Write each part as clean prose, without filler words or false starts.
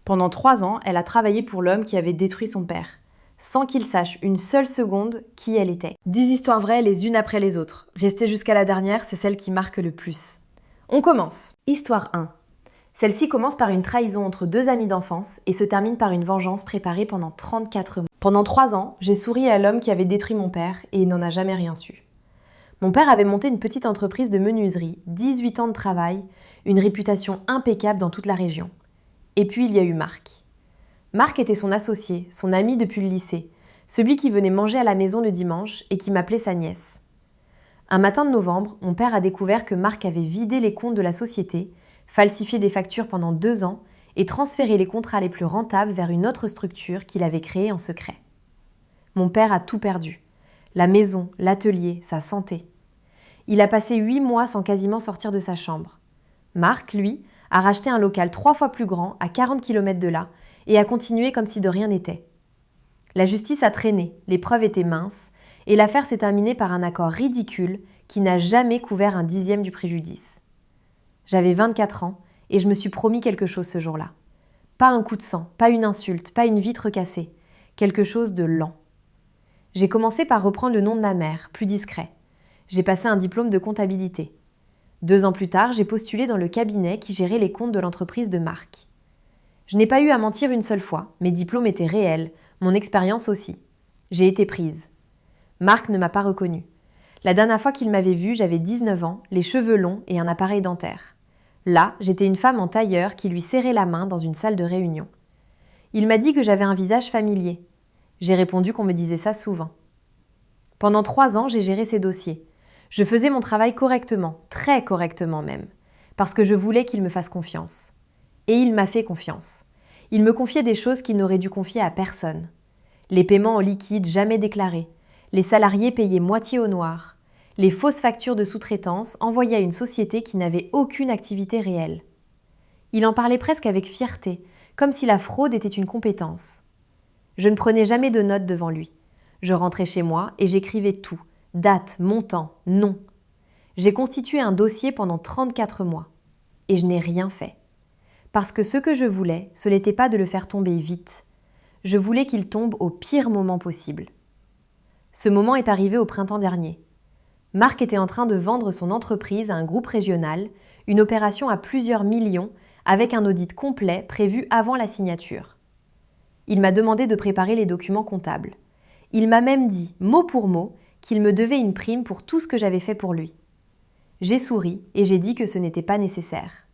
Pendant 3 ans, elle a travaillé pour l'homme qui avait détruit son père, sans qu'il sache une seule seconde qui elle était. 10 histoires vraies les unes après les autres. Restez jusqu'à la dernière, c'est celle qui marque le plus. On commence. Histoire 1. Celle-ci commence par une trahison entre 2 amis d'enfance et se termine par une vengeance préparée pendant 34 mois. Pendant 3 ans, j'ai souri à l'homme qui avait détruit mon père et il n'en a jamais rien su. Mon père avait monté une petite entreprise de menuiserie, 18 ans de travail, une réputation impeccable dans toute la région. Et puis il y a eu Marc. Marc était son associé, son ami depuis le lycée, celui qui venait manger à la maison le dimanche et qui m'appelait sa nièce. Un matin de novembre, mon père a découvert que Marc avait vidé les comptes de la société, falsifié des factures pendant 2 ans et transféré les contrats les plus rentables vers une autre structure qu'il avait créée en secret. Mon père a tout perdu. La maison, l'atelier, sa santé. Il a passé 8 mois sans quasiment sortir de sa chambre. Marc, lui, a racheté un local 3 fois plus grand, à 40 km de là, et a continué comme si de rien n'était. La justice a traîné, les preuves étaient minces, et l'affaire s'est terminée par un accord ridicule qui n'a jamais couvert un dixième du préjudice. J'avais 24 ans, et je me suis promis quelque chose ce jour-là. Pas un coup de sang, pas une insulte, pas une vitre cassée, quelque chose de lent. J'ai commencé par reprendre le nom de ma mère, plus discret. J'ai passé un diplôme de comptabilité. 2 ans plus tard, j'ai postulé dans le cabinet qui gérait les comptes de l'entreprise de Marc. Je n'ai pas eu à mentir une seule fois, mes diplômes étaient réels, mon expérience aussi. J'ai été prise. Marc ne m'a pas reconnue. La dernière fois qu'il m'avait vue, j'avais 19 ans, les cheveux longs et un appareil dentaire. Là, j'étais une femme en tailleur qui lui serrait la main dans une salle de réunion. Il m'a dit que j'avais un visage familier. J'ai répondu qu'on me disait ça souvent. Pendant 3 ans, j'ai géré ces dossiers. Je faisais mon travail correctement, très correctement même, parce que je voulais qu'il me fasse confiance. Et il m'a fait confiance. Il me confiait des choses qu'il n'aurait dû confier à personne. Les paiements en liquide jamais déclarés, les salariés payés moitié au noir, les fausses factures de sous-traitance envoyées à une société qui n'avait aucune activité réelle. Il en parlait presque avec fierté, comme si la fraude était une compétence. Je ne prenais jamais de notes devant lui. Je rentrais chez moi et j'écrivais tout. Date, montant, nom. J'ai constitué un dossier pendant 34 mois. Et je n'ai rien fait. Parce que ce que je voulais, ce n'était pas de le faire tomber vite. Je voulais qu'il tombe au pire moment possible. Ce moment est arrivé au printemps dernier. Marc était en train de vendre son entreprise à un groupe régional, une opération à plusieurs millions, avec un audit complet prévu avant la signature. Il m'a demandé de préparer les documents comptables. Il m'a même dit, mot pour mot, qu'il me devait une prime pour tout ce que j'avais fait pour lui. J'ai souri et j'ai dit que ce n'était pas nécessaire.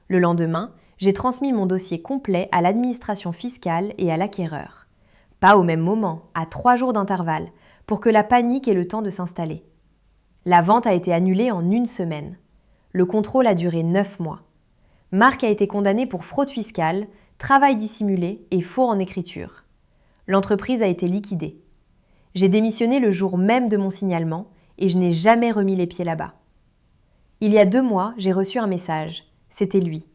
Le lendemain, j'ai transmis mon dossier complet à l'administration fiscale et à l'acquéreur. Pas au même moment, à 3 jours d'intervalle, pour que la panique ait le temps de s'installer. La vente a été annulée en 1 semaine. Le contrôle a duré 9 mois. Marc a été condamné pour fraude fiscale, travail dissimulé et faux en écriture. L'entreprise a été liquidée. J'ai démissionné le jour même de mon signalement et je n'ai jamais remis les pieds là-bas. Il y a 2 mois, j'ai reçu un message. C'était lui.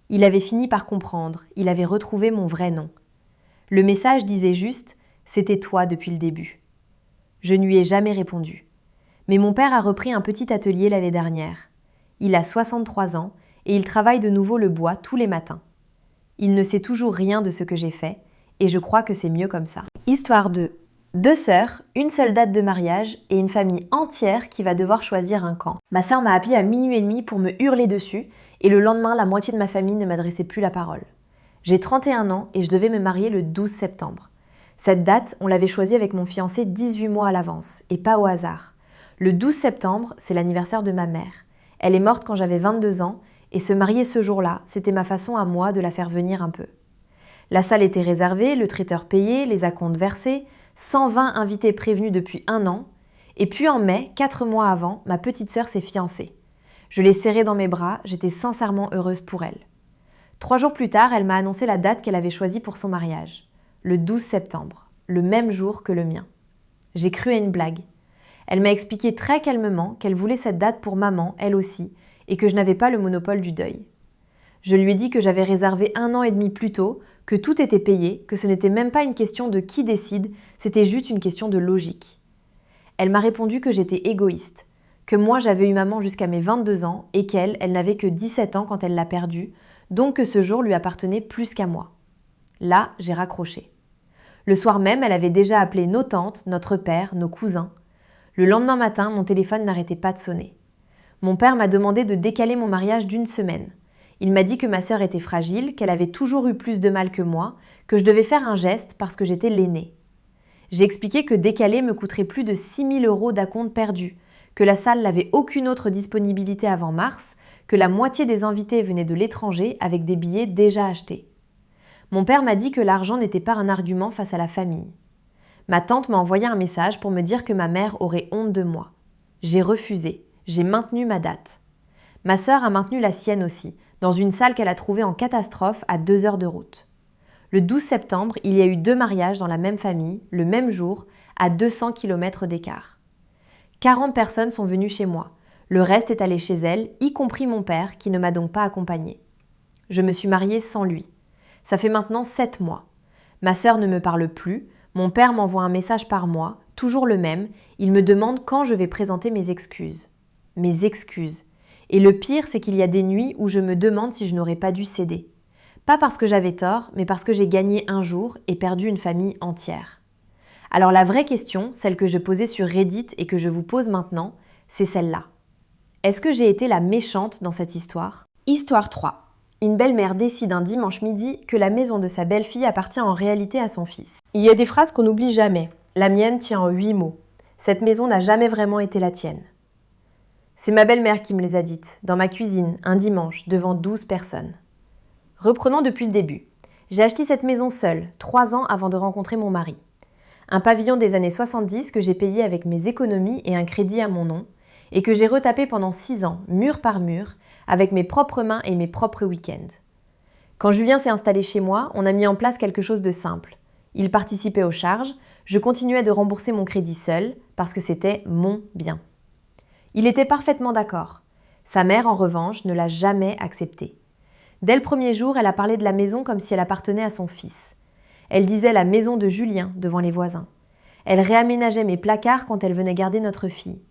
Il avait fini par comprendre, il avait retrouvé mon vrai nom. Le message disait juste « C'était toi depuis le début ». Je ne lui ai jamais répondu. Mais mon père a repris un petit atelier l'année dernière. Il a 63 ans et il travaille de nouveau le bois tous les matins. Il ne sait toujours rien de ce que j'ai fait et je crois que c'est mieux comme ça. Histoire 2. 2 sœurs, une seule date de mariage et une famille entière qui va devoir choisir un camp. Ma sœur m'a appelée à 00h30 pour me hurler dessus et le lendemain, la moitié de ma famille ne m'adressait plus la parole. J'ai 31 ans et je devais me marier le 12 septembre. Cette date, on l'avait choisie avec mon fiancé 18 mois à l'avance et pas au hasard. Le 12 septembre, c'est l'anniversaire de ma mère. Elle est morte quand j'avais 22 ans et se marier ce jour-là, c'était ma façon à moi de la faire venir un peu. La salle était réservée, le traiteur payé, les acomptes versés, 120 invités prévenus depuis 1 an. Et puis en mai, 4 mois avant, ma petite sœur s'est fiancée. Je l'ai serrée dans mes bras, j'étais sincèrement heureuse pour elle. 3 jours plus tard, elle m'a annoncé la date qu'elle avait choisie pour son mariage. Le 12 septembre, le même jour que le mien. J'ai cru à une blague. Elle m'a expliqué très calmement qu'elle voulait cette date pour maman, elle aussi, et que je n'avais pas le monopole du deuil. Je lui ai dit que j'avais réservé 1 an et demi plus tôt, que tout était payé, que ce n'était même pas une question de qui décide, c'était juste une question de logique. Elle m'a répondu que j'étais égoïste, que moi j'avais eu maman jusqu'à mes 22 ans et qu'elle, elle n'avait que 17 ans quand elle l'a perdue, donc que ce jour lui appartenait plus qu'à moi. Là, j'ai raccroché. Le soir même, elle avait déjà appelé nos tantes, notre père, nos cousins. Le lendemain matin, mon téléphone n'arrêtait pas de sonner. Mon père m'a demandé de décaler mon mariage d'1 semaine. Il m'a dit que ma sœur était fragile, qu'elle avait toujours eu plus de mal que moi, que je devais faire un geste parce que j'étais l'aînée. J'ai expliqué que décaler me coûterait plus de 6 000 € d'acompte perdu, que la salle n'avait aucune autre disponibilité avant mars, que la moitié des invités venaient de l'étranger avec des billets déjà achetés. Mon père m'a dit que l'argent n'était pas un argument face à la famille. Ma tante m'a envoyé un message pour me dire que ma mère aurait honte de moi. J'ai refusé, j'ai maintenu ma date. Ma sœur a maintenu la sienne aussi, dans une salle qu'elle a trouvée en catastrophe à 2 heures de route. Le 12 septembre, il y a eu 2 mariages dans la même famille, le même jour, à 200 km d'écart. 40 personnes sont venues chez moi. Le reste est allé chez elle, y compris mon père, qui ne m'a donc pas accompagnée. Je me suis mariée sans lui. Ça fait maintenant 7 mois. Ma sœur ne me parle plus, mon père m'envoie un message par mois, toujours le même, il me demande quand je vais présenter mes excuses. Mes excuses. Et le pire, c'est qu'il y a des nuits où je me demande si je n'aurais pas dû céder. Pas parce que j'avais tort, mais parce que j'ai gagné un jour et perdu une famille entière. Alors la vraie question, celle que je posais sur Reddit et que je vous pose maintenant, c'est celle-là. Est-ce que j'ai été la méchante dans cette histoire ? Histoire 3. Une belle-mère décide un dimanche midi que la maison de sa belle-fille appartient en réalité à son fils. Il y a des phrases qu'on n'oublie jamais. La mienne tient en 8 mots. Cette maison n'a jamais vraiment été la tienne. C'est ma belle-mère qui me les a dites, dans ma cuisine, un dimanche, devant 12 personnes. Reprenons depuis le début. J'ai acheté cette maison seule, 3 ans avant de rencontrer mon mari. Un pavillon des années 70 que j'ai payé avec mes économies et un crédit à mon nom, et que j'ai retapé pendant 6 ans, mur par mur, avec mes propres mains et mes propres week-ends. Quand Julien s'est installé chez moi, on a mis en place quelque chose de simple. Il participait aux charges, je continuais de rembourser mon crédit seul, parce que c'était mon bien. Il était parfaitement d'accord. Sa mère, en revanche, ne l'a jamais accepté. Dès le premier jour, elle a parlé de la maison comme si elle appartenait à son fils. Elle disait la maison de Julien devant les voisins. Elle réaménageait mes placards quand elle venait garder notre fille.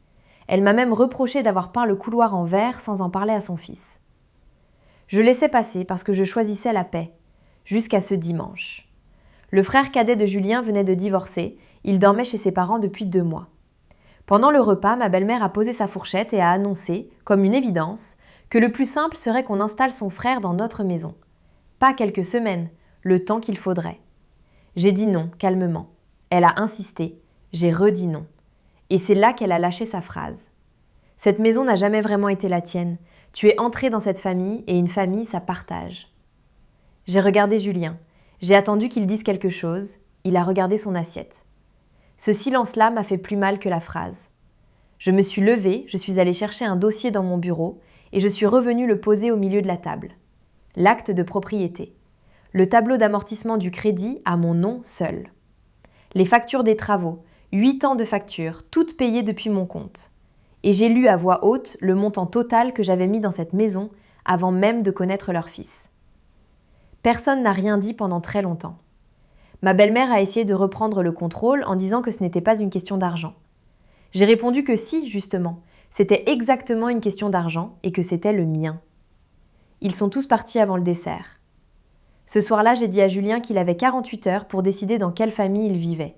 Elle m'a même reproché d'avoir peint le couloir en vert sans en parler à son fils. Je laissais passer parce que je choisissais la paix, jusqu'à ce dimanche. Le frère cadet de Julien venait de divorcer, il dormait chez ses parents depuis 2 mois. Pendant le repas, ma belle-mère a posé sa fourchette et a annoncé, comme une évidence, que le plus simple serait qu'on installe son frère dans notre maison. Pas quelques semaines, le temps qu'il faudrait. J'ai dit non, calmement. Elle a insisté, j'ai redit non. Et c'est là qu'elle a lâché sa phrase. Cette maison n'a jamais vraiment été la tienne. Tu es entrée dans cette famille et une famille, ça partage. J'ai regardé Julien. J'ai attendu qu'il dise quelque chose. Il a regardé son assiette. Ce silence-là m'a fait plus mal que la phrase. Je me suis levée, je suis allée chercher un dossier dans mon bureau et je suis revenue le poser au milieu de la table. L'acte de propriété. Le tableau d'amortissement du crédit à mon nom seul. Les factures des travaux, 8 ans de factures, toutes payées depuis mon compte. Et j'ai lu à voix haute le montant total que j'avais mis dans cette maison avant même de connaître leur fils. Personne n'a rien dit pendant très longtemps. Ma belle-mère a essayé de reprendre le contrôle en disant que ce n'était pas une question d'argent. J'ai répondu que si, justement, c'était exactement une question d'argent et que c'était le mien. Ils sont tous partis avant le dessert. Ce soir-là, j'ai dit à Julien qu'il avait 48 heures pour décider dans quelle famille il vivait.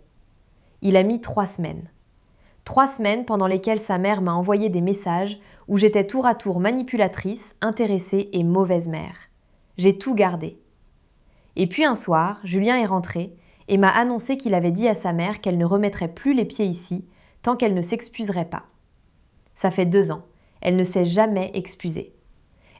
Il a mis 3 semaines. 3 semaines pendant lesquelles sa mère m'a envoyé des messages où j'étais tour à tour manipulatrice, intéressée et mauvaise mère. J'ai tout gardé. Et puis un soir, Julien est rentré et m'a annoncé qu'il avait dit à sa mère qu'elle ne remettrait plus les pieds ici tant qu'elle ne s'excuserait pas. Ça fait 2 ans. Elle ne s'est jamais excusée.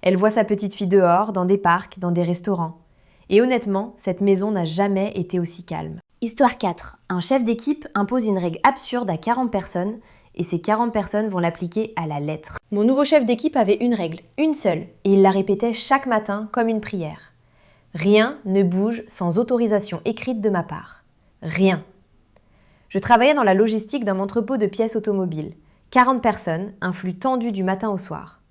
Elle voit sa petite fille dehors, dans des parcs, dans des restaurants. Et honnêtement, cette maison n'a jamais été aussi calme. Histoire 4. Un chef d'équipe impose une règle absurde à 40 personnes et ces 40 personnes vont l'appliquer à la lettre. Mon nouveau chef d'équipe avait une règle, une seule, et il la répétait chaque matin comme une prière. Rien ne bouge sans autorisation écrite de ma part. Rien. Je travaillais dans la logistique d'un entrepôt de pièces automobiles. 40 personnes, un flux tendu du matin au soir.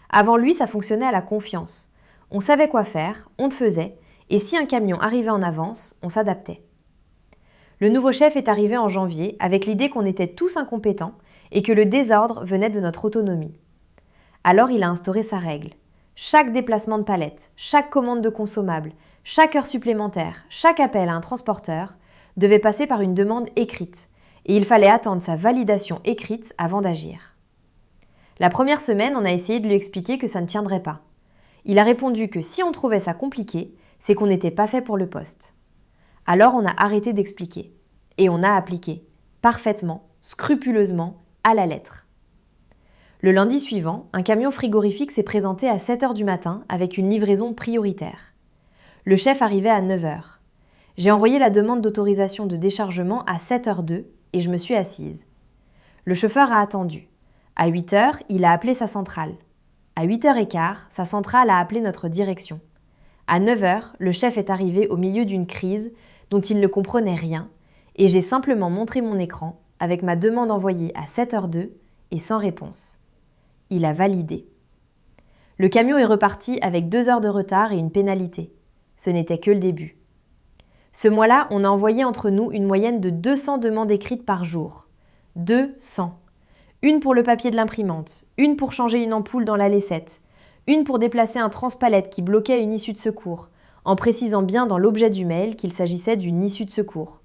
Avant lui, ça fonctionnait à la confiance. On savait quoi faire, on le faisait, et si un camion arrivait en avance, on s'adaptait. Le nouveau chef est arrivé en janvier avec l'idée qu'on était tous incompétents et que le désordre venait de notre autonomie. Alors il a instauré sa règle. Chaque déplacement de palette, chaque commande de consommables, chaque heure supplémentaire, chaque appel à un transporteur devait passer par une demande écrite et il fallait attendre sa validation écrite avant d'agir. La première semaine, on a essayé de lui expliquer que ça ne tiendrait pas. Il a répondu que si on trouvait ça compliqué, c'est qu'on n'était pas fait pour le poste. Alors on a arrêté d'expliquer et on a appliqué, parfaitement, scrupuleusement, à la lettre. Le lundi suivant, un camion frigorifique s'est présenté à 7 h du matin avec une livraison prioritaire. Le chef arrivait à 9 h. J'ai envoyé la demande d'autorisation de déchargement à 7h02 et je me suis assise. Le chauffeur a attendu. À 8 h, il a appelé sa centrale. À 8h15, sa centrale a appelé notre direction. À 9 h, le chef est arrivé au milieu d'une crise dont il ne comprenait rien et j'ai simplement montré mon écran avec ma demande envoyée à 7h02 et sans réponse. Il a validé. Le camion est reparti avec 2 heures de retard et une pénalité. Ce n'était que le début. Ce mois-là, on a envoyé entre nous une moyenne de 200 demandes écrites par jour. 200. Une pour le papier de l'imprimante, une pour changer une ampoule dans la laissette, une pour déplacer un transpalette qui bloquait une issue de secours, en précisant bien dans l'objet du mail qu'il s'agissait d'une issue de secours.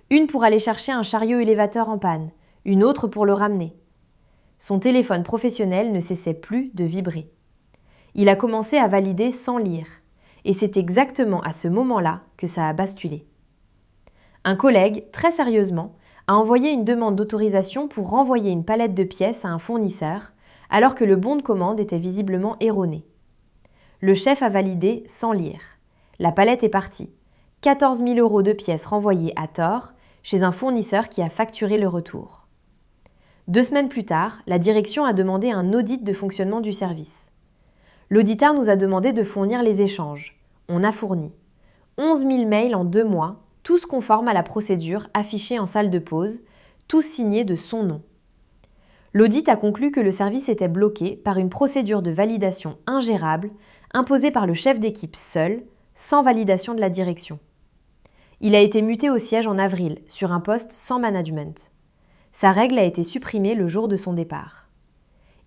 Une pour aller chercher un chariot élévateur en panne, une autre pour le ramener. Son téléphone professionnel ne cessait plus de vibrer. Il a commencé à valider sans lire, et c'est exactement à ce moment-là que ça a basculé. Un collègue, très sérieusement, a envoyé une demande d'autorisation pour renvoyer une palette de pièces à un fournisseur, alors que le bon de commande était visiblement erroné. Le chef a validé sans lire. La palette est partie. 14 000 € de pièces renvoyées à tort chez un fournisseur qui a facturé le retour. 2 semaines plus tard, la direction a demandé un audit de fonctionnement du service. L'auditeur nous a demandé de fournir les échanges. On a fourni. 11 000 mails en 2 mois, tous conformes à la procédure affichée en salle de pause, tous signés de son nom. L'audit a conclu que le service était bloqué par une procédure de validation ingérable imposée par le chef d'équipe seul, sans validation de la direction. Il a été muté au siège en avril, sur un poste sans management. Sa règle a été supprimée le jour de son départ.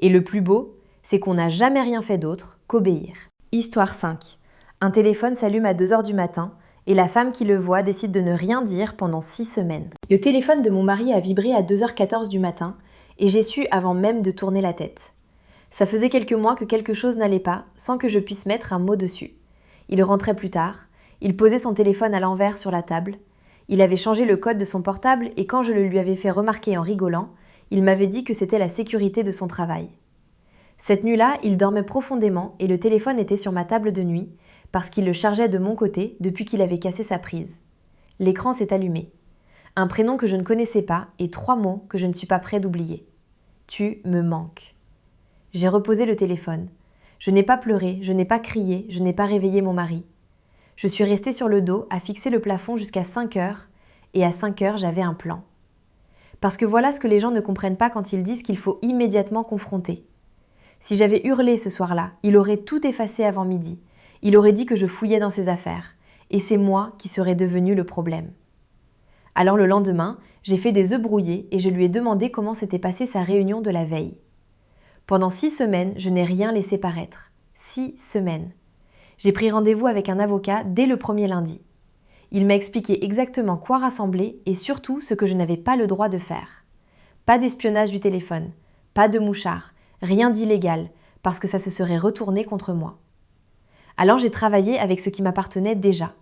Et le plus beau, c'est qu'on n'a jamais rien fait d'autre qu'obéir. Histoire 5. Un téléphone s'allume à 2 h du matin et la femme qui le voit décide de ne rien dire pendant 6 semaines. Le téléphone de mon mari a vibré à 2h14 du matin et j'ai su avant même de tourner la tête. Ça faisait quelques mois que quelque chose n'allait pas sans que je puisse mettre un mot dessus. Il rentrait plus tard, il posait son téléphone à l'envers sur la table, il avait changé le code de son portable et quand je le lui avais fait remarquer en rigolant, il m'avait dit que c'était la sécurité de son travail. Cette nuit-là, il dormait profondément et le téléphone était sur ma table de nuit parce qu'il le chargeait de mon côté depuis qu'il avait cassé sa prise. L'écran s'est allumé. Un prénom que je ne connaissais pas et 3 mots que je ne suis pas près d'oublier. Tu me manques. J'ai reposé le téléphone. Je n'ai pas pleuré, je n'ai pas crié, je n'ai pas réveillé mon mari. Je suis restée sur le dos à fixer le plafond jusqu'à 5 heures et à 5 heures, j'avais un plan. Parce que voilà ce que les gens ne comprennent pas quand ils disent qu'il faut immédiatement confronter. Si j'avais hurlé ce soir-là, il aurait tout effacé avant midi. Il aurait dit que je fouillais dans ses affaires. Et c'est moi qui serais devenu le problème. Alors le lendemain, j'ai fait des œufs brouillés et je lui ai demandé comment s'était passée sa réunion de la veille. Pendant 6 semaines, je n'ai rien laissé paraître. 6 semaines. J'ai pris rendez-vous avec un avocat dès le premier lundi. Il m'a expliqué exactement quoi rassembler et surtout ce que je n'avais pas le droit de faire. Pas d'espionnage du téléphone, pas de mouchard, rien d'illégal, parce que ça se serait retourné contre moi. Alors j'ai travaillé avec ce qui m'appartenait déjà.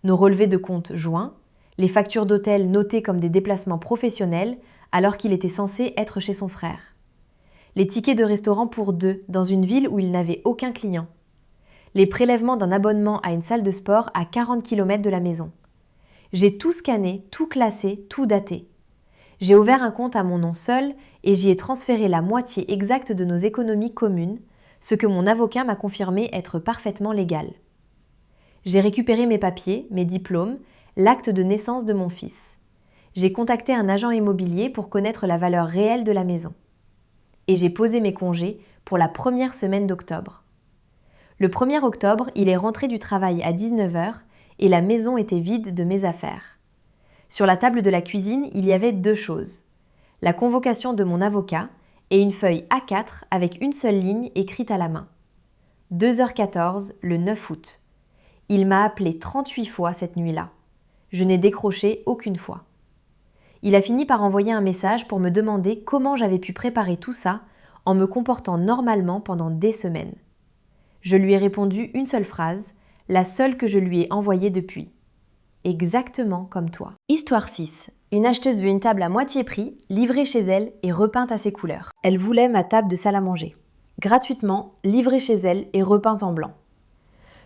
Nos relevés de compte joints, les factures d'hôtel notées comme des déplacements professionnels alors qu'il était censé être chez son frère. Les tickets de restaurant pour 2 dans une ville où il n'avait aucun client. Les prélèvements d'un abonnement à une salle de sport à 40 km de la maison. J'ai tout scanné, tout classé, tout daté. J'ai ouvert un compte à mon nom seul et j'y ai transféré la moitié exacte de nos économies communes, ce que mon avocat m'a confirmé être parfaitement légal. J'ai récupéré mes papiers, mes diplômes, l'acte de naissance de mon fils. J'ai contacté un agent immobilier pour connaître la valeur réelle de la maison. Et j'ai posé mes congés pour la première semaine d'octobre. Le 1er octobre, il est rentré du travail à 19 h et la maison était vide de mes affaires. Sur la table de la cuisine, il y avait 2 choses. La convocation de mon avocat et une feuille A4 avec une seule ligne écrite à la main. 2h14, le 9 août. Il m'a appelé 38 fois cette nuit-là. Je n'ai décroché aucune fois. Il a fini par envoyer un message pour me demander comment j'avais pu préparer tout ça en me comportant normalement pendant des semaines. Je lui ai répondu une seule phrase, la seule que je lui ai envoyée depuis. Exactement comme toi. Histoire 6. Une acheteuse veut une table à moitié prix, livrée chez elle et repeinte à ses couleurs. Elle voulait ma table de salle à manger. Gratuitement, livrée chez elle et repeinte en blanc.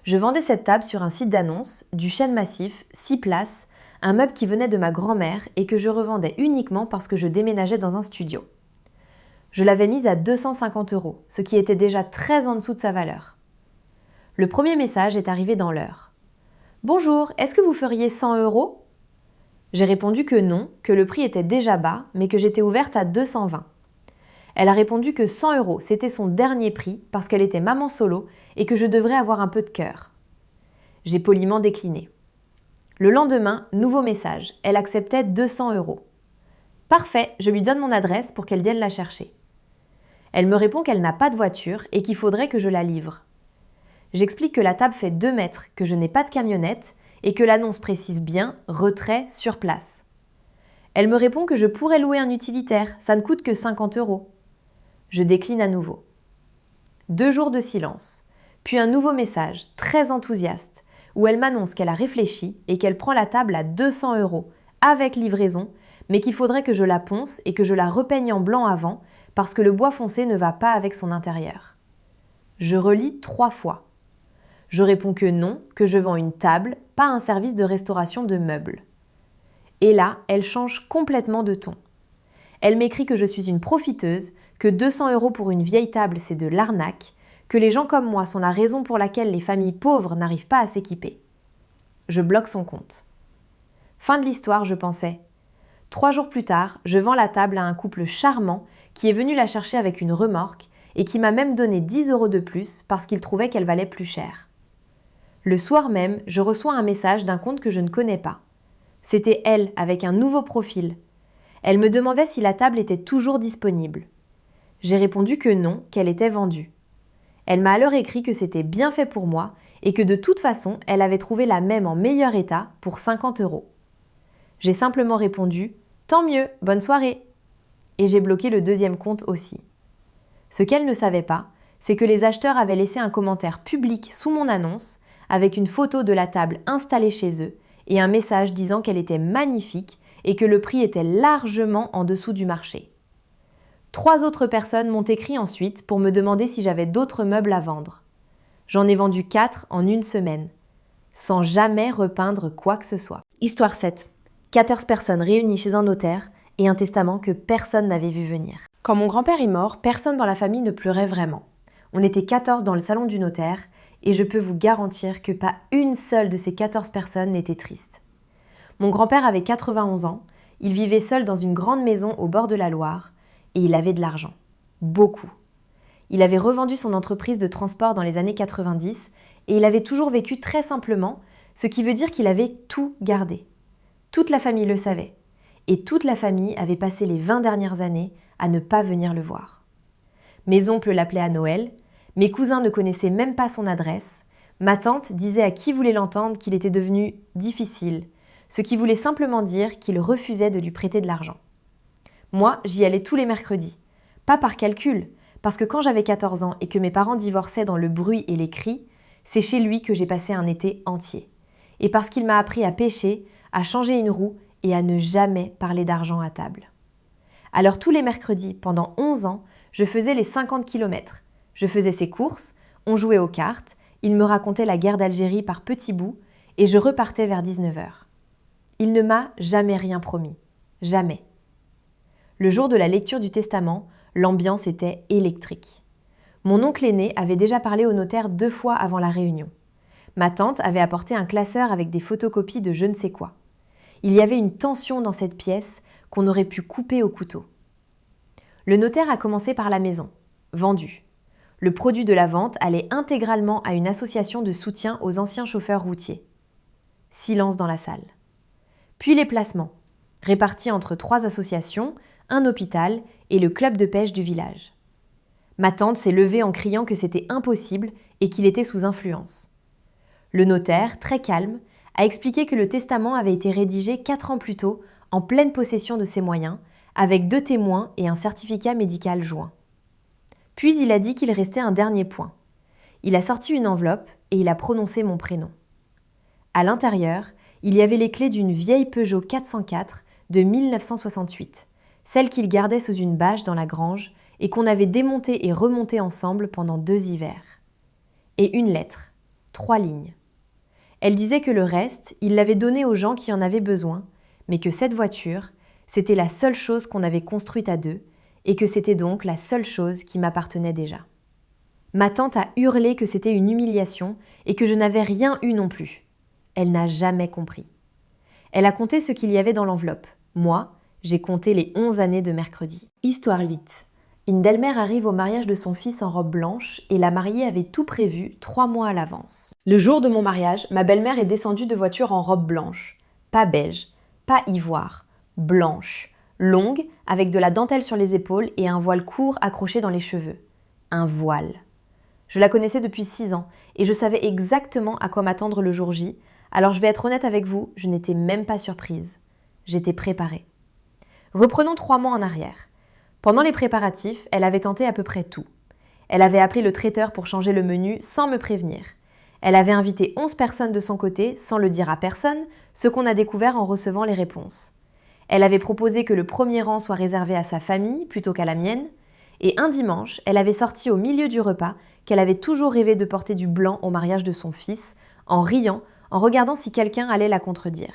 Je vendais cette table sur un site d'annonce, du chêne massif, 6 places, un meuble qui venait de ma grand-mère et que je revendais uniquement parce que je déménageais dans un studio. Je l'avais mise à 250 €, ce qui était déjà très en dessous de sa valeur. Le premier message est arrivé dans l'heure. « Bonjour, est-ce que vous feriez 100 €? J'ai répondu que non, que le prix était déjà bas, mais que j'étais ouverte à 220. Elle a répondu que 100 €, c'était son dernier prix parce qu'elle était maman solo et que je devrais avoir un peu de cœur. J'ai poliment décliné. Le lendemain, nouveau message, elle acceptait 200 €. Parfait, je lui donne mon adresse pour qu'elle vienne la chercher. Elle me répond qu'elle n'a pas de voiture et qu'il faudrait que je la livre. J'explique que la table fait 2 mètres, que je n'ai pas de camionnette et que l'annonce précise bien « retrait sur place ». Elle me répond que je pourrais louer un utilitaire, ça ne coûte que 50 €. Je décline à nouveau. 2 jours de silence, puis un nouveau message, très enthousiaste, où elle m'annonce qu'elle a réfléchi et qu'elle prend la table à 200 € avec livraison, mais qu'il faudrait que je la ponce et que je la repeigne en blanc avant parce que le bois foncé ne va pas avec son intérieur. Je relis 3 fois. Je réponds que non, que je vends une table, pas un service de restauration de meubles. Et là, elle change complètement de ton. Elle m'écrit que je suis une profiteuse, que 200 € pour une vieille table c'est de l'arnaque, que les gens comme moi sont la raison pour laquelle les familles pauvres n'arrivent pas à s'équiper. Je bloque son compte. Fin de l'histoire, je pensais. 3 jours plus tard, je vends la table à un couple charmant qui est venu la chercher avec une remorque et qui m'a même donné 10 € de plus parce qu'il trouvait qu'elle valait plus cher. Le soir même, je reçois un message d'un compte que je ne connais pas. C'était elle, avec un nouveau profil. Elle me demandait si la table était toujours disponible. J'ai répondu que non, qu'elle était vendue. Elle m'a alors écrit que c'était bien fait pour moi et que de toute façon, elle avait trouvé la même en meilleur état pour 50 €. J'ai simplement répondu « Tant mieux, bonne soirée !» Et j'ai bloqué le deuxième compte aussi. Ce qu'elle ne savait pas, c'est que les acheteurs avaient laissé un commentaire public sous mon annonce avec une photo de la table installée chez eux et un message disant qu'elle était magnifique et que le prix était largement en dessous du marché. 3 autres personnes m'ont écrit ensuite pour me demander si j'avais d'autres meubles à vendre. J'en ai vendu 4 en une semaine, sans jamais repeindre quoi que ce soit. Histoire 7. 14 personnes réunies chez un notaire et un testament que personne n'avait vu venir. Quand mon grand-père est mort, personne dans la famille ne pleurait vraiment. On était 14 dans le salon du notaire et je peux vous garantir que pas une seule de ces 14 personnes n'était triste. Mon grand-père avait 91 ans, il vivait seul dans une grande maison au bord de la Loire et il avait de l'argent. Beaucoup. Il avait revendu son entreprise de transport dans les années 90 et il avait toujours vécu très simplement, ce qui veut dire qu'il avait tout gardé. Toute la famille le savait et toute la famille avait passé les 20 dernières années à ne pas venir le voir. Mes oncles l'appelaient à Noël, mes cousins ne connaissaient même pas son adresse, ma tante disait à qui voulait l'entendre qu'il était devenu difficile, ce qui voulait simplement dire qu'il refusait de lui prêter de l'argent. Moi, j'y allais tous les mercredis, pas par calcul, parce que quand j'avais 14 ans et que mes parents divorçaient dans le bruit et les cris, c'est chez lui que j'ai passé un été entier. Et parce qu'il m'a appris à pêcher, à changer une roue et à ne jamais parler d'argent à table. Alors tous les mercredis, pendant 11 ans, je faisais les 50 km. Je faisais ses courses, on jouait aux cartes, il me racontait la guerre d'Algérie par petits bouts et je repartais vers 19 h. Il ne m'a jamais rien promis. Jamais. Le jour de la lecture du testament, l'ambiance était électrique. Mon oncle aîné avait déjà parlé au notaire 2 fois avant la réunion. Ma tante avait apporté un classeur avec des photocopies de je ne sais quoi. Il y avait une tension dans cette pièce qu'on aurait pu couper au couteau. Le notaire a commencé par la maison, vendue. Le produit de la vente allait intégralement à une association de soutien aux anciens chauffeurs routiers. Silence dans la salle. Puis les placements, répartis entre 3 associations, un hôpital et le club de pêche du village. Ma tante s'est levée en criant que c'était impossible et qu'il était sous influence. Le notaire, très calme, a expliqué que le testament avait été rédigé 4 ans plus tôt, en pleine possession de ses moyens, avec 2 témoins et un certificat médical joint. Puis il a dit qu'il restait un dernier point. Il a sorti une enveloppe et il a prononcé mon prénom. À l'intérieur, il y avait les clés d'une vieille Peugeot 404 de 1968, celle qu'il gardait sous une bâche dans la grange et qu'on avait démontée et remontée ensemble pendant 2 hivers. Et une lettre, 3 lignes. Elle disait que le reste, il l'avait donné aux gens qui en avaient besoin, mais que cette voiture, c'était la seule chose qu'on avait construite à 2 et que c'était donc la seule chose qui m'appartenait déjà. Ma tante a hurlé que c'était une humiliation et que je n'avais rien eu non plus. Elle n'a jamais compris. Elle a compté ce qu'il y avait dans l'enveloppe. Moi, j'ai compté les 11 années de mercredi. Histoire 8. Une belle-mère arrive au mariage de son fils en robe blanche et la mariée avait tout prévu 3 mois à l'avance. Le jour de mon mariage, ma belle-mère est descendue de voiture en robe blanche. Pas beige, pas ivoire, blanche, longue, avec de la dentelle sur les épaules et un voile court accroché dans les cheveux. Un voile. Je la connaissais depuis 6 ans et je savais exactement à quoi m'attendre le jour J, alors je vais être honnête avec vous, je n'étais même pas surprise. J'étais préparée. Reprenons 3 mois en arrière. Pendant les préparatifs, elle avait tenté à peu près tout. Elle avait appelé le traiteur pour changer le menu sans me prévenir. Elle avait invité 11 personnes de son côté, sans le dire à personne, ce qu'on a découvert en recevant les réponses. Elle avait proposé que le premier rang soit réservé à sa famille plutôt qu'à la mienne. Et un dimanche, elle avait sorti au milieu du repas qu'elle avait toujours rêvé de porter du blanc au mariage de son fils, en riant, en regardant si quelqu'un allait la contredire.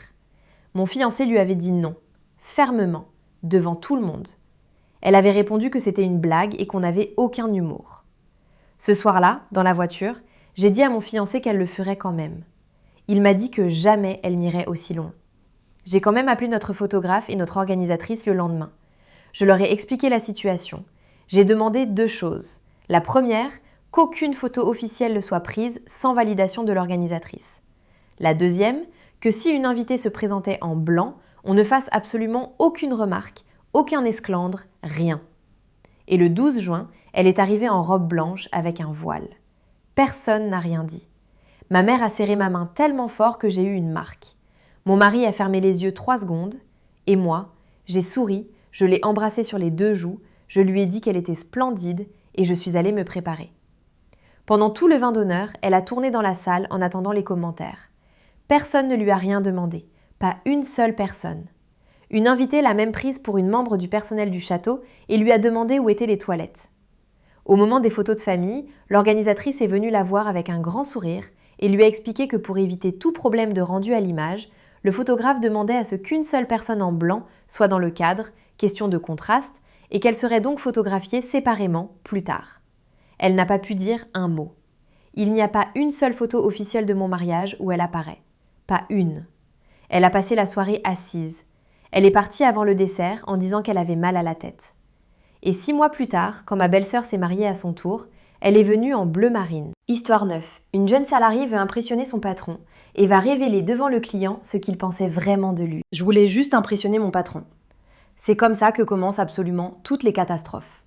Mon fiancé lui avait dit non, fermement, devant tout le monde. Elle avait répondu que c'était une blague et qu'on n'avait aucun humour. Ce soir-là, dans la voiture, j'ai dit à mon fiancé qu'elle le ferait quand même. Il m'a dit que jamais elle n'irait aussi loin. J'ai quand même appelé notre photographe et notre organisatrice le lendemain. Je leur ai expliqué la situation. J'ai demandé 2 choses. La première, qu'aucune photo officielle ne soit prise sans validation de l'organisatrice. La deuxième, que si une invitée se présentait en blanc, on ne fasse absolument aucune remarque, aucun esclandre, rien. Et le 12 juin, elle est arrivée en robe blanche avec un voile. Personne n'a rien dit. Ma mère a serré ma main tellement fort que j'ai eu une marque. Mon mari a fermé les yeux 3 secondes, et moi, j'ai souri, je l'ai embrassée sur les 2 joues, je lui ai dit qu'elle était splendide et je suis allée me préparer. Pendant tout le vin d'honneur, elle a tourné dans la salle en attendant les commentaires. Personne ne lui a rien demandé, pas une seule personne. Une invitée l'a même prise pour une membre du personnel du château et lui a demandé où étaient les toilettes. Au moment des photos de famille, l'organisatrice est venue la voir avec un grand sourire et lui a expliqué que pour éviter tout problème de rendu à l'image, le photographe demandait à ce qu'une seule personne en blanc soit dans le cadre, question de contraste, et qu'elle serait donc photographiée séparément plus tard. Elle n'a pas pu dire un mot. Il n'y a pas une seule photo officielle de mon mariage où elle apparaît. Pas une. Elle a passé la soirée assise. Elle est partie avant le dessert en disant qu'elle avait mal à la tête. Et 6 mois plus tard, quand ma belle-sœur s'est mariée à son tour, elle est venue en bleu marine. Histoire 9. Une jeune salariée veut impressionner son patron et va révéler devant le client ce qu'il pensait vraiment de lui. Je voulais juste impressionner mon patron. C'est comme ça que commencent absolument toutes les catastrophes.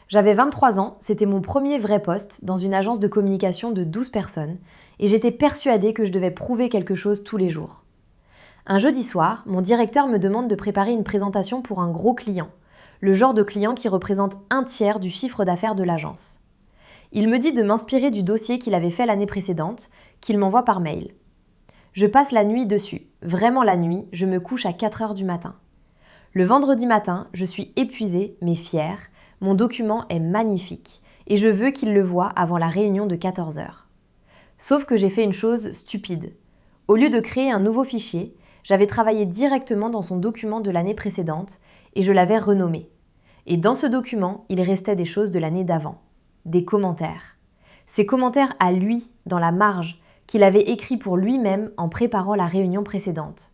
J'avais 23 ans, c'était mon premier vrai poste dans une agence de communication de 12 personnes et j'étais persuadée que je devais prouver quelque chose tous les jours. Un jeudi soir, mon directeur me demande de préparer une présentation pour un gros client, le genre de client qui représente 1/3 du chiffre d'affaires de l'agence. Il me dit de m'inspirer du dossier qu'il avait fait l'année précédente, qu'il m'envoie par mail. Je passe la nuit dessus, vraiment la nuit, je me couche à 4 heures du matin. Le vendredi matin, je suis épuisée mais fière, mon document est magnifique et je veux qu'il le voie avant la réunion de 14 heures. Sauf que j'ai fait une chose stupide. Au lieu de créer un nouveau fichier, j'avais travaillé directement dans son document de l'année précédente et je l'avais renommé. Et dans ce document, il restait des choses de l'année d'avant. Des commentaires. Ces commentaires à lui, dans la marge, qu'il avait écrits pour lui-même en préparant la réunion précédente.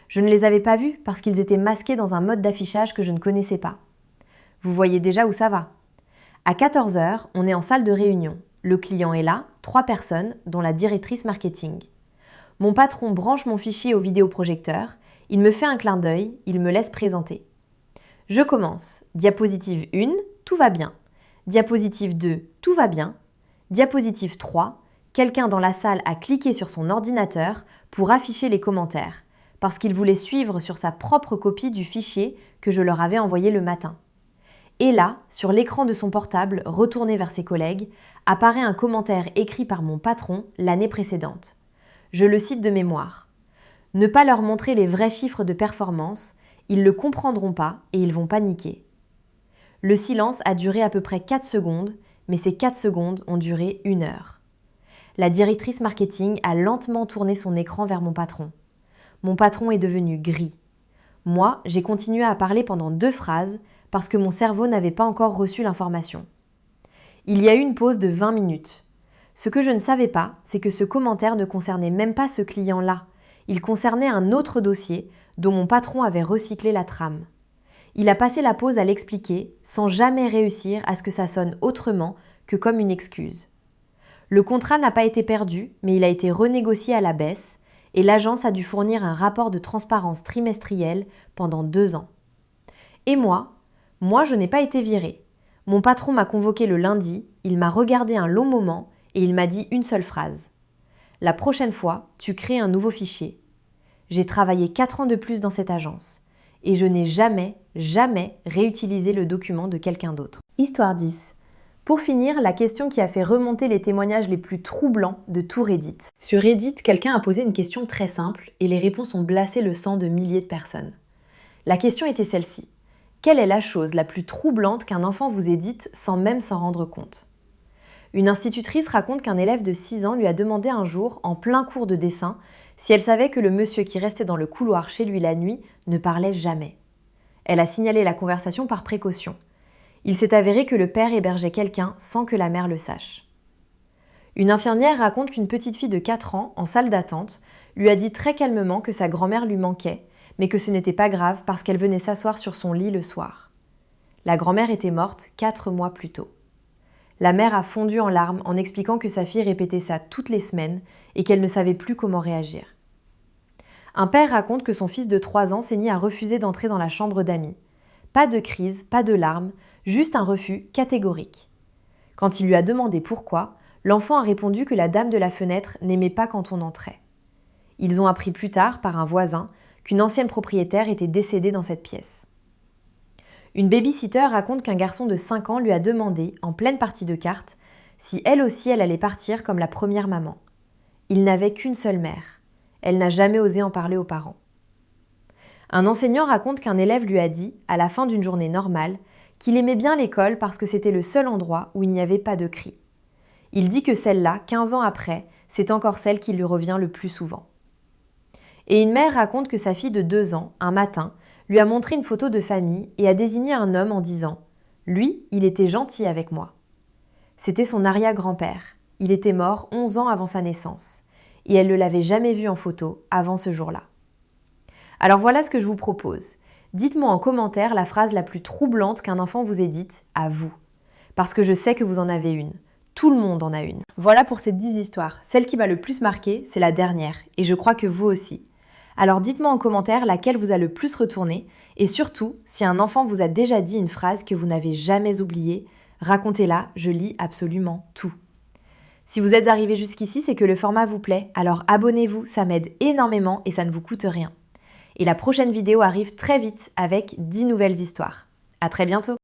Je ne les avais pas vus parce qu'ils étaient masqués dans un mode d'affichage que je ne connaissais pas. Vous voyez déjà où ça va. À 14 heures, on est en salle de réunion. Le client est là, 3 personnes, dont la directrice marketing. Mon patron branche mon fichier au vidéoprojecteur, il me fait un clin d'œil, il me laisse présenter. Je commence. Diapositive 1, tout va bien. Diapositive 2, tout va bien. Diapositive 3. Quelqu'un dans la salle a cliqué sur son ordinateur pour afficher les commentaires, parce qu'il voulait suivre sur sa propre copie du fichier que je leur avais envoyé le matin. Et là, sur l'écran de son portable, retourné vers ses collègues, apparaît un commentaire écrit par mon patron l'année précédente. Je le cite de mémoire. « Ne pas leur montrer les vrais chiffres de performance, ils ne le comprendront pas et ils vont paniquer. » Le silence a duré à peu près 4 secondes, mais ces 4 secondes ont duré 1 heure. La directrice marketing a lentement tourné son écran vers mon patron. Mon patron est devenu gris. Moi, j'ai continué à parler pendant 2 phrases parce que mon cerveau n'avait pas encore reçu l'information. Il y a eu une pause de 20 minutes. Ce que je ne savais pas, c'est que ce commentaire ne concernait même pas ce client-là. Il concernait un autre dossier dont mon patron avait recyclé la trame. Il a passé la pause à l'expliquer sans jamais réussir à ce que ça sonne autrement que comme une excuse. Le contrat n'a pas été perdu, mais il a été renégocié à la baisse et l'agence a dû fournir un rapport de transparence trimestriel pendant 2 ans. Et moi, je n'ai pas été virée. Mon patron m'a convoqué le lundi, il m'a regardé un long moment et il m'a dit une seule phrase. « La prochaine fois, tu crées un nouveau fichier. » J'ai travaillé 4 ans de plus dans cette agence et je n'ai jamais réutilisé le document de quelqu'un d'autre. Histoire 10. Pour finir, la question qui a fait remonter les témoignages les plus troublants de tout Reddit. Sur Reddit, quelqu'un a posé une question très simple et les réponses ont glacé le sang de milliers de personnes. La question était celle-ci. Quelle est la chose la plus troublante qu'un enfant vous ait dite sans même s'en rendre compte? Une institutrice raconte qu'un élève de 6 ans lui a demandé un jour, en plein cours de dessin, si elle savait que le monsieur qui restait dans le couloir chez lui la nuit ne parlait jamais. Elle a signalé la conversation par précaution. Il s'est avéré que le père hébergeait quelqu'un sans que la mère le sache. Une infirmière raconte qu'une petite fille de 4 ans, en salle d'attente, lui a dit très calmement que sa grand-mère lui manquait, mais que ce n'était pas grave parce qu'elle venait s'asseoir sur son lit le soir. La grand-mère était morte 4 mois plus tôt. La mère a fondu en larmes en expliquant que sa fille répétait ça toutes les semaines et qu'elle ne savait plus comment réagir. Un père raconte que son fils de 3 ans s'est mis à refuser d'entrer dans la chambre d'amis. Pas de crise, pas de larmes, juste un refus catégorique. Quand il lui a demandé pourquoi, l'enfant a répondu que la dame de la fenêtre n'aimait pas quand on entrait. Ils ont appris plus tard, par un voisin, qu'une ancienne propriétaire était décédée dans cette pièce. Une baby-sitter raconte qu'un garçon de 5 ans lui a demandé, en pleine partie de cartes, si elle aussi elle allait partir comme la première maman. Il n'avait qu'une seule mère. Elle n'a jamais osé en parler aux parents. Un enseignant raconte qu'un élève lui a dit, à la fin d'une journée normale, qu'il aimait bien l'école parce que c'était le seul endroit où il n'y avait pas de cris. Il dit que celle-là, 15 ans après, c'est encore celle qui lui revient le plus souvent. Et une mère raconte que sa fille de 2 ans, un matin, lui a montré une photo de famille et a désigné un homme en disant « Lui, il était gentil avec moi ». C'était son arrière-grand-père. Il était mort 11 ans avant sa naissance. Et elle ne l'avait jamais vu en photo avant ce jour-là. Alors voilà ce que je vous propose. Dites-moi en commentaire la phrase la plus troublante qu'un enfant vous ait dite à vous. Parce que je sais que vous en avez une. Tout le monde en a une. Voilà pour ces 10 histoires. Celle qui m'a le plus marquée, c'est la dernière. Et je crois que vous aussi. Alors dites-moi en commentaire laquelle vous a le plus retourné. Et surtout, si un enfant vous a déjà dit une phrase que vous n'avez jamais oubliée, racontez-la, je lis absolument tout. Si vous êtes arrivé jusqu'ici, c'est que le format vous plaît. Alors abonnez-vous, ça m'aide énormément et ça ne vous coûte rien. Et la prochaine vidéo arrive très vite avec 10 nouvelles histoires. À très bientôt!